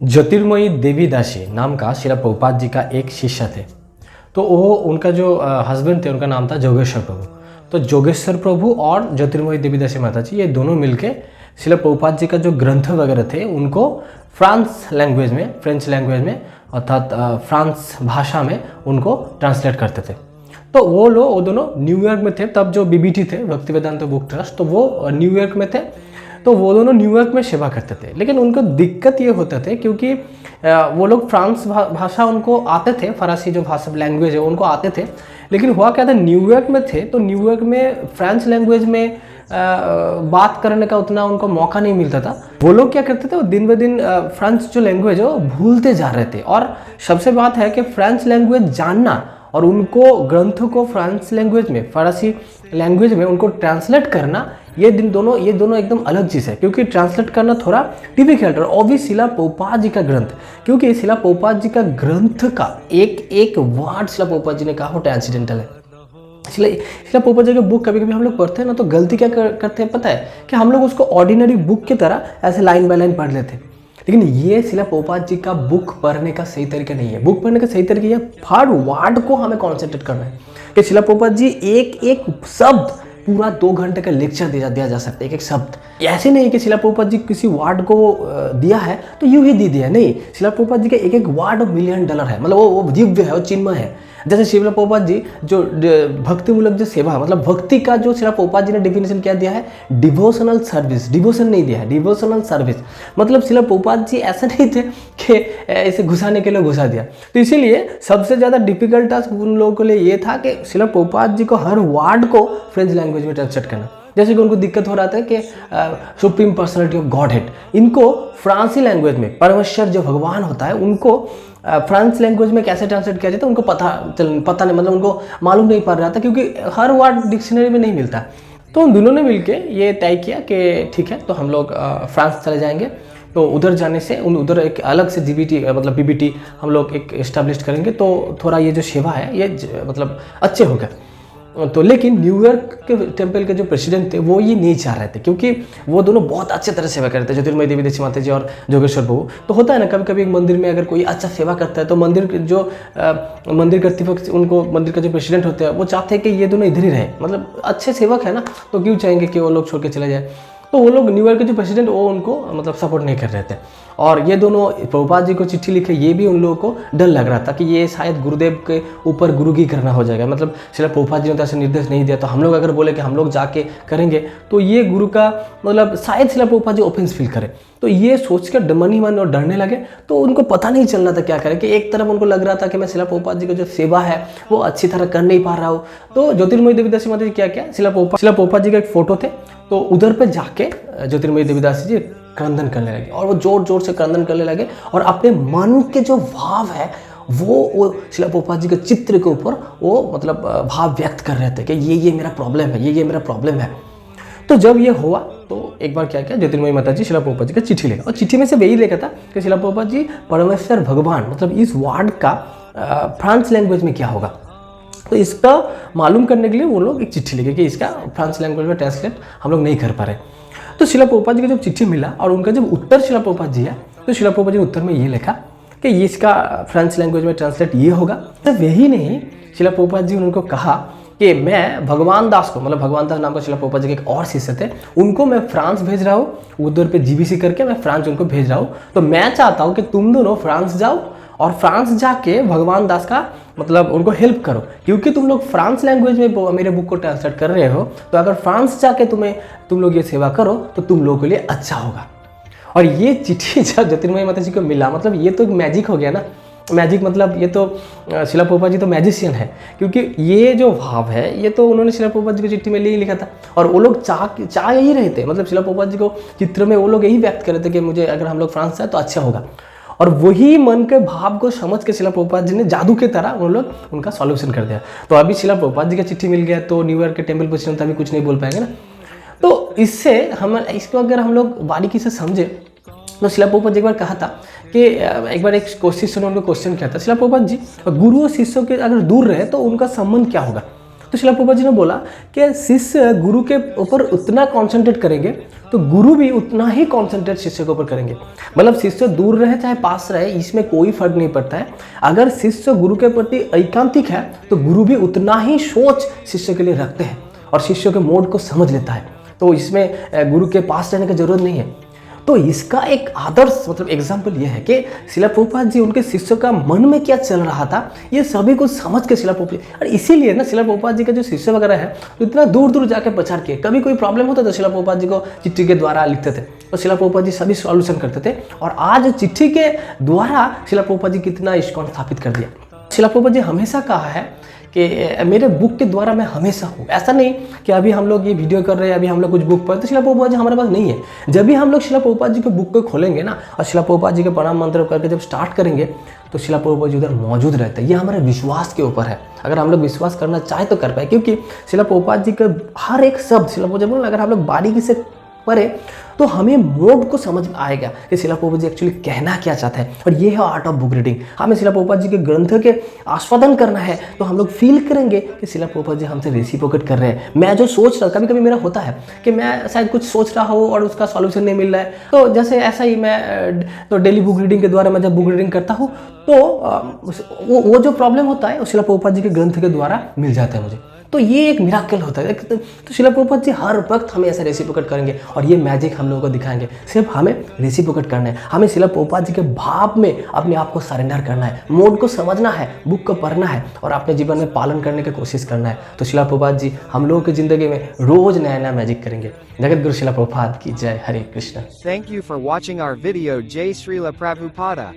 ज्योतिर्मयी देवी दासी नाम का शिला प्रभुपाद जी का एक शिष्य थे। तो वो उनका जो हस्बैंड थे उनका नाम था जोगेश्वर प्रभु। तो जोगेश्वर प्रभु और ज्योतिर्मयी देवी दासी माता जी ये दोनों मिलके शिला प्रभुपाद जी का जो ग्रंथ वगैरह थे उनको फ्रांस लैंग्वेज में, फ्रेंच लैंग्वेज में अर्थात फ्रांस भाषा में उनको ट्रांसलेट करते थे। तो वो दोनों न्यूयॉर्क में थे तब, जो बीबीटी थे, भक्ति वेदांत बुक ट्रस्ट, तो वो न्यूयॉर्क में थे। तो वो दोनों न्यूयॉर्क में सेवा करते थे, लेकिन उनको दिक्कत ये होता थे क्योंकि वो लोग फ्रांस भाषा उनको आते थे, फरासी जो भाषा लैंग्वेज है उनको आते थे, लेकिन हुआ क्या था, न्यूयॉर्क में थे तो न्यूयॉर्क में फ्रेंच लैंग्वेज में बात करने का उतना उनको मौका नहीं मिलता था। वो लोग क्या करते थे, वो दिन ब दिन फ्रेंच जो लैंग्वेज है वो भूलते जा रहे थे। और सबसे बात है कि फ्रेंच लैंग्वेज जानना और उनको ग्रंथों को फ्रांस लैंग्वेज में, फरासी लैंग्वेज में उनको ट्रांसलेट करना, ये दोनों एकदम अलग चीज़ है। क्योंकि ट्रांसलेट करना थोड़ा डिफिकल्ट है। और भी शिला प्रभुपाद जी का ग्रंथ, क्योंकि शिला प्रभुपाद जी का ग्रंथ का एक वर्ड शिला प्रभुपाद जी ने कहा वो ट्रांसीडेंटल है। शिला प्रभुपाद जी की बुक कभी कभी हम लोग पढ़ते हैं ना, तो गलती क्या करते हैं पता है, कि हम लोग उसको ऑर्डिनरी बुक की तरह ऐसे लाइन बाय लाइन पढ़ लेते हैं। लेकिन ये शिला प्रभुपाद जी का बुक पढ़ने का सही तरीका नहीं है। बुक पढ़ने का सही तरीका है हर वर्ड को हमें कॉन्सेंट्रेट करना है। कि शिला प्रभुपाद जी एक शब्द पूरा 2 घंटे का लेक्चर दिया जा सकता है, एक शब्द। ऐसे नहीं कि शिला प्रभुपाद जी किसी वर्ड को दिया है तो यूं ही दे दिया, नहीं। शिला प्रभुपाद जी का एक वर्ड $1 मिलियन है, मतलब वो दिव्य है, वो चिन्मय है। जैसे शिला प्रभुपाद जी जो भक्तिमूलक जो सेवा है, मतलब भक्ति का जो शिला प्रभुपाद जी ने डेफिनेशन क्या दिया है, डिवोशनल सर्विस। डिवोशन नहीं दिया है, डिवोशनल सर्विस। मतलब शिला प्रभुपाद जी ऐसा नहीं थे कि इसे घुसाने के लिए घुसा दिया। तो इसीलिए सबसे ज़्यादा डिफिकल्ट टास्क उन लोगों के लिए ये था कि शिला प्रभुपाद जी को हर वर्ड को फ्रेंच लैंग्वेज में ट्रांसलेट करना। जैसे कि उनको दिक्कत हो रहा था कि supreme personality of God head, इनको फ्रांसी लैंग्वेज में परमेश्वर जो भगवान होता है उनको फ्रांस लैंग्वेज में कैसे ट्रांसलेट किया जाता है उनको पता नहीं, मतलब उनको मालूम नहीं पड़ रहा था, क्योंकि हर वर्ड डिक्शनरी में नहीं मिलता। तो उन दोनों ने मिलके ये तय किया कि ठीक है, तो हम लोग फ्रांस चले जाएंगे। तो उधर जाने से उधर एक अलग से जीबीटी मतलब बीबीटी हम लोग एक इस्टेब्लिश करेंगे, तो थोड़ा ये जो सेवा है ये मतलब अच्छे होगा। तो लेकिन न्यूयॉर्क के टेम्पल के जो प्रेसिडेंट थे वो ये नहीं चाह रहे थे, क्योंकि वो दोनों बहुत अच्छे तरह सेवा करते थे, ज्योतिर्मयी देवी दासी माता जी और जोगेश्वर प्रभु। तो होता है ना, कभी कभी एक मंदिर में अगर कोई अच्छा सेवा करता है तो मंदिर कर्तृपक्ष, उनको मंदिर का जो प्रेसिडेंट होते हैं वो चाहते हैं कि ये दोनों इधर ही रहे, मतलब अच्छे सेवक है ना, तो क्यों चाहेंगे कि वो लोग छोड़ के चले जाए। तो वो लोग न्यूयॉर्क के जो प्रेसिडेंट वो उनको मतलब सपोर्ट नहीं कर रहे थे। और ये दोनों प्रभुपाद जी को चिट्ठी लिखे, ये भी उन लोगों को डर लग रहा था कि ये शायद गुरुदेव के ऊपर गुरुगी करना हो जाएगा। मतलब शिला प्रभुपाद जी ने तो ऐसे निर्देश नहीं दिया, तो हम लोग अगर बोले कि हम लोग जाके करेंगे तो ये गुरु का मतलब शायद शिला प्रभुपाद जी ऑफेंस फील करे। तो ये सोच कर मन ही मन और डरने लगे। तो उनको पता नहीं चल रहा था क्या करें, कि एक तरफ उनको लग रहा था कि मैं शिला प्रभुपाद जी की जो सेवा है वो अच्छी तरह कर नहीं पा रहा हूँ। तो ज्योतिर्मयी देवी दासी माता जी क्या शिला प्रभुपाद जी का एक फोटो थे, तो उधर पे जाके ज्योतिर्मयी देवी दासी जी क्रंदन करने लगे, और वो जोर जोर से क्रंदन करने लगे, और अपने मन के जो भाव है वो शिला प्रभुपाद जी के चित्र के ऊपर वो मतलब भाव व्यक्त कर रहे थे कि ये मेरा प्रॉब्लम है, ये मेरा प्रॉब्लम है। तो जब ये हुआ तो एक बार क्या ज्योतिर्मयी माता जी शिला प्रभुपाद जी का चिट्ठी लिखा, और चिट्ठी में से यही लिखा था कि शिला प्रभुपाद जी परमेश्वर भगवान, मतलब इस वर्ड का फ्रांस लैंग्वेज में क्या होगा। तो इसका मालूम करने के लिए वो लोग एक चिट्ठी लिखे कि इसका फ्रांस लैंग्वेज में ट्रांसलेट हम लोग नहीं कर पा रहे। तो शिला प्रभुपाद जी का जब चिट्ठी मिला और उनका जब उत्तर शिला प्रभुपाद जी है, तो शिला प्रभुपाद जी ने उत्तर में ये लिखा कि ये इसका फ्रेंच लैंग्वेज में ट्रांसलेट ये होगा। तो यही नहीं, शिला प्रभुपाद जी ने उनको कहा कि मैं भगवान दास को, मतलब भगवान दास नाम का शिला प्रभुपाद जी के एक और शिष्य थे, उनको मैं फ्रांस भेज रहा हूँ, उधर पे जीबीसी करके मैं फ्रांस उनको भेज रहा हूँ। तो मैं चाहता हूँ कि तुम दोनों फ्रांस जाओ और फ्रांस जाके भगवान दास का मतलब उनको हेल्प करो, क्योंकि तुम लोग फ्रांस लैंग्वेज में मेरे बुक को ट्रांसलेट कर रहे हो। तो अगर फ्रांस जाके तुम लोग ये सेवा करो तो तुम लोगों के लिए अच्छा होगा। और ये चिट्ठी जब ज्योतिर्मयी माता जी को मिला, मतलब ये तो मैजिक हो गया ना। मैजिक मतलब ये तो शिला प्रभुपाद जी तो मैजिशियन है, क्योंकि ये जो भाव है ये तो उन्होंने शिला प्रभुपाद जी की चिट्ठी में ले ही लिखा था। और वो लोग चाह यही रहे थे, मतलब शिला प्रभुपाद जी को चित्र में वो लोग यही व्यक्त कर रहे थे कि मुझे अगर हम लोग फ्रांस जाए तो अच्छा होगा। और वही मन के भाव को समझ के शिला प्रभुपाद जी ने जादू की तरह उन लोग उनका सॉल्यूशन कर दिया। तो अभी शिला प्रभुपाद जी का चिट्ठी मिल गया, तो न्यूयॉर्क के टेम्पल प्रेसिडेंट अभी कुछ नहीं बोल पाएंगे ना। तो इससे इसको अगर हम लोग बारीकी से समझे, तो शिला प्रभुपाद जी एक बार कहा था कि एक बार एक शिष्य ने उनको क्वेश्चन किया था, शिला प्रभुपाद जी गुरु और शिष्यों के अगर दूर रहे तो उनका संबंध क्या होगा। तो शिला प्रभुपाद जी ने बोला कि शिष्य गुरु के ऊपर उतना कॉन्सेंट्रेट करेंगे तो गुरु भी उतना ही कॉन्सेंट्रेट शिष्य के ऊपर करेंगे। मतलब शिष्य दूर रहे चाहे पास रहे, इसमें कोई फर्क नहीं पड़ता है। अगर शिष्य गुरु के प्रति एकांतिक है तो गुरु भी उतना ही सोच शिष्य के लिए रखते हैं और शिष्य के मोड को समझ लेता है। तो इसमें गुरु के पास रहने की जरूरत नहीं है। तो इसका एक आदर्श मतलब एग्जाम्पल ये है कि शिला प्रभुपाद जी उनके शिष्यों का मन में क्या चल रहा था ये सभी कुछ समझ के शिला प्रभुपाद, और इसीलिए ना शिला प्रभुपाद जी के जो शिष्य वगैरह है तो इतना दूर दूर जाके प्रचार किए। कभी कोई प्रॉब्लम होता तो शिला प्रभुपाद जी को चिट्ठी के द्वारा लिखते थे तो शिला प्रभुपाद जी सभी सॉल्यूशन करते थे। और आज चिट्ठी के द्वारा शिला प्रभुपाद जी कितना इस्कॉन स्थापित कर दिया। शिला प्रभुपाद जी हमेशा कहा है कि मेरे बुक के द्वारा मैं हमेशा हूँ। ऐसा नहीं कि अभी हम लोग ये वीडियो कर रहे हैं, अभी हम लोग कुछ बुक पढ़े तो शिला प्रभुपाद जी हमारे पास नहीं है। जब भी हम लोग शिला प्रभुपाद जी के बुक को खोलेंगे ना और शिला प्रभुपाद जी के प्रणाम मंत्र करके जब स्टार्ट करेंगे तो शिला प्रभुपाद जी उधर मौजूद रहते हैं। ये हमारे विश्वास के ऊपर है, अगर हम लोग विश्वास करना चाहे तो कर पाए, क्योंकि शिला प्रभुपाद जी का हर एक शब्द शिला प्रभुपाद जी बोले अगर हम लोग बारीकी से पढ़े तो हमें मोड को समझ में आएगा कि शिला प्रभुपाद जी एक्चुअली कहना क्या चाहते हैं। और ये है आर्ट ऑफ बुक रीडिंग। हमें शिला प्रभुपाद जी के ग्रंथ के आस्वादन करना है तो हम लोग फील करेंगे कि शिला प्रभुपाद जी हमसे रेसिप्रोकेट कर रहे हैं। मैं जो सोच रहा, कभी कभी मेरा होता है कि मैं शायद कुछ सोच रहा हूँ और उसका सॉल्यूशन नहीं मिल रहा है, तो जैसे ऐसा ही मैं तो डेली बुक रीडिंग के द्वारा मैं जब बुक रीडिंग करता हूँ तो वो जो प्रॉब्लम होता है वो शिला प्रभुपाद जी के ग्रंथ के द्वारा मिल जाता है मुझे। तो ये एक मिराकल होता है। तो शिला प्रभुपाद जी हर वक्त हमें ऐसा रेसिप्रोकेट करेंगे और ये मैजिक हम लोगों को दिखाएंगे। सिर्फ हमें रेसिप्रोकेट करना है, हमें शिला प्रभुपाद जी के भाव में अपने आप को सरेंडर करना है, मोड को समझना है, बुक को पढ़ना है और अपने जीवन में पालन करने की कोशिश करना है। तो शिला प्रभुपाद जी हम लोगों की जिंदगी में रोज नया नया मैजिक करेंगे। जगत गुरु शिला प्रभुपाद की जय। हरे Krishna. Thank you for watching our video. Jai Srila Prabhupada.